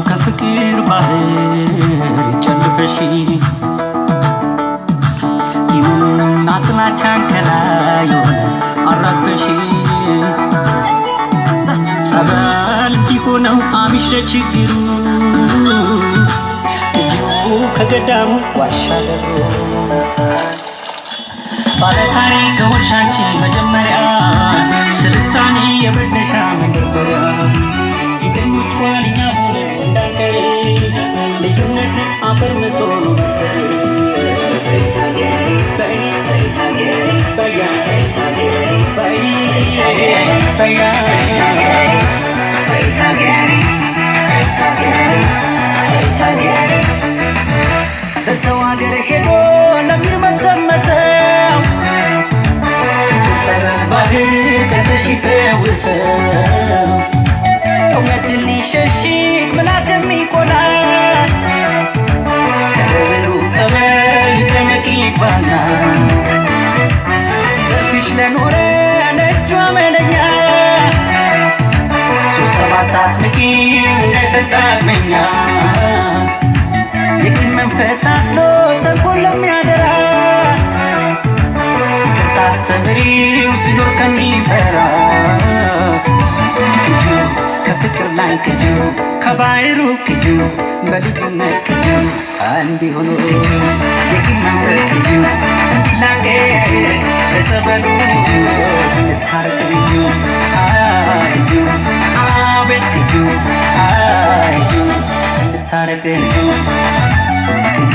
كفكر بحر جلفشي يمون عطنا چانكلا يونا عرفشي سبال كيكونو عمشت چكرو جو كقدام واشالرو ባለታሪ ከወሻንቺ መጀመሪያ ስልጣኔ የበደሻ መንደርደሪያ ፊተኞች ዋልኛ ሆነ እንዳንቀር ልዩነት አፈር መስሎ በሰው ሀገር ሄዶ ለሚርመሰመሰው ባህር ከተሽፈውሰው እውነትን ሊሸሽግ ምላስ የሚቆላ ከበሩ ጸበል ይጠመቅ ይግባና ሲዘርፍሽ ለኖረ ለእጇ መለኛ 3-7 አጥምቂ እንዳይሰጣት መኛ የቅን መንፈስ አስሎ ተንኮል ለሚያደራ ታስተምሪው ሲኖር ከሚፈራ ክጁ ከፍቅር ላይ ክጁ ከባይሩ ክጁ በልዩነት ክጁ አንድ ሆኖ የቅን መንፈስ ክጁ እንዲላቀቅ ለጸበሉ ክጁ እንታረቅ ክጁ ክጁ አቤት ክጁ ክጁ እንታረቅ ክጁ